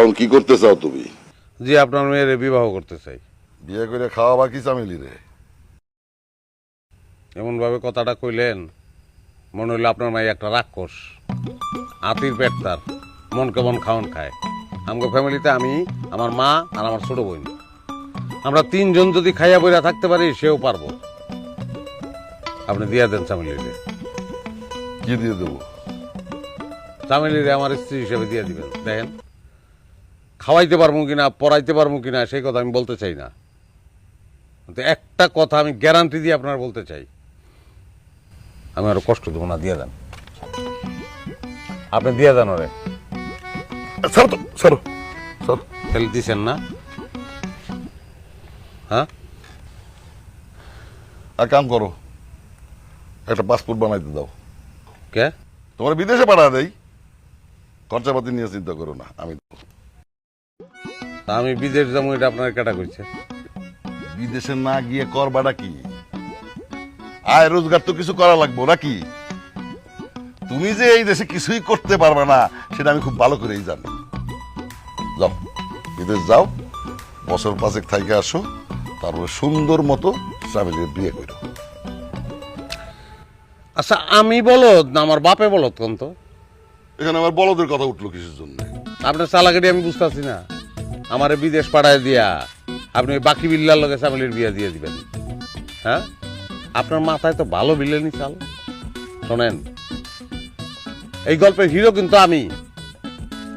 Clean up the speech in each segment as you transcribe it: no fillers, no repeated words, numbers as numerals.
এখন কি করতে চাও তুমি? জি আপনার মেয়ের বিবাহ করতে চাই। বিয়ে করে খাওয়াবা কি চামেলি রে? এমন ভাবে কথাটা কইলেন মনে হইলো আপনার মাই একটা রাক্ষস, হাতির পেট তার, মন কেমন খাওয়ান খায়। আমার ফ্যামিলিতে আমি, আমার মা আর আমার ছোট বোন, আমরা তিনজন যদি খাইয়া বইরা থাকতে পারি সেও পারবো। আপনি দিয়া দেন চামেলিরে। কি দিয়ে দেবো? চামেলিরে আমার স্ত্রী হিসেবে দিয়ে দিবেন। দেখেন খাওয়াইতে পারবো কিনা, পড়াইতে পারবো কিনা সেই কথা আমি বলতে চাই না, কিন্তু একটা কথা আমি গ্যারান্টি দিয়ে আপনার বলতে চাই, আমি আরো কষ্ট দেবো না। দিয়ে দেন, আপনি দিয়ে দেন ওরে। ছাড়ো তো, ছাড়ো ছাড়ো। ফেলে দিছেন না? হ্যাঁ, এক কাম করো, একটা পাসপোর্ট বানাইতে দাও। কে? তোমার বিদেশে পাঠা দেই, খরচাপাতি নিয়ে চিন্তা করো না, আমি দেবো। তা আমি বিদেশ যাবো এটা আপনার কেটা কইছে? বিদেশে না গিয়ে করবাটা কি? আয় রোজগার তো কিছু করা লাগবো নাকি? তুমি যে এই দেশে কিছুই করতে পারবে না সেটা আমি খুব ভালো করেই জানি। যাও বিদেশ যাও, বছর 5 থাইকে আসো, তারপরে সুন্দর মতো ফ্যামিলির বিয়ে করো। আচ্ছা আমি বলদ না আমার বাপে বলদ কোন তো? এখানে আমার বলদের কথা উঠলো কিসের জন্য? আপনার চালাকাটি আমি বুঝতেছি না। আমারে বিদেশ পাঠায় দিয়া আপনি ওই বাকি বিল্লার লগে ফ্যামিলির বিয়ে দিয়ে দিবেন? হ্যাঁ, আপনার মাথায় তো ভালো বিলেনি চাল। শোনেন, এই গল্পের হিরো কিন্তু আমি।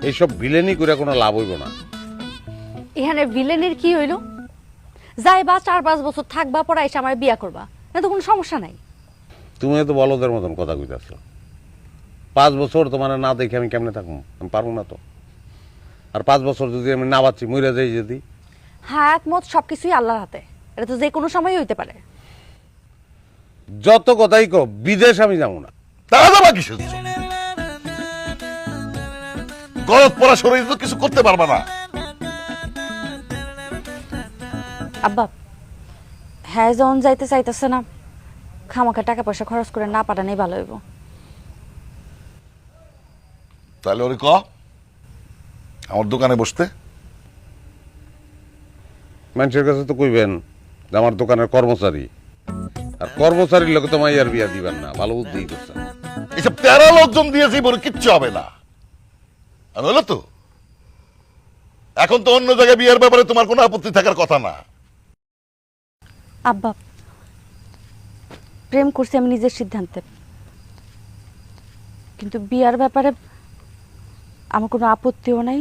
এইসব ভিলেনি করে কোনো লাভ হইব না। এখানে ভিলেনের কি হইল? যাইবা 4-5 বছর থাকবা, পরে এসে আমার বিয়া করবা, না তো কোনো সমস্যা নাই। তুমি তো বলদের মতন কথা কইতাছ। 5 বছর তোমার না দেখে আমি কেমনে থাকবো? আমি পারবো না তো। আর 5 বছর যদি আমি না বাঁচি, মইরা যাই যদি। হাত মত সবকিছুই আল্লাহর হাতে, এটা তো যে কোনো সময় হইতে পারে। যত কথাই কো, বিদেশ আমি যাবো না। তারা যাবা কিসের জন্য? গলত পড়া শরীরে তো কিছু করতে পারবা না। আব্বা, হ্যাঁ যখন যাইতে চাইতেছে না, খামাখা টাকা পয়সা খরচ করে না পাঠানোই ভালো হইব। তাহলে ওরে ক আমার দোকানে বসতে। মানুষের কাছে তো কইবেন যে আমার দোকানের কর্মচারী, আর কর্মচারীর লোক তো মাইয়ার বিয়া দিবেন না। ভালো বুদ্ধি করছেন। এসব তেরা লোকজন দিয়েছে বলে কিচ্ছু হবে না। আমি হলো তো, এখন তো অন্য জায়গায় বিয়ের ব্যাপারে তোমার কোনো আপত্তি থাকার কথা না। আব্বা, প্রেম করছি আমি নিজের সিদ্ধান্তে, কিন্তু বিয়ার ব্যাপারে আমার কোনো আপত্তিও নাই,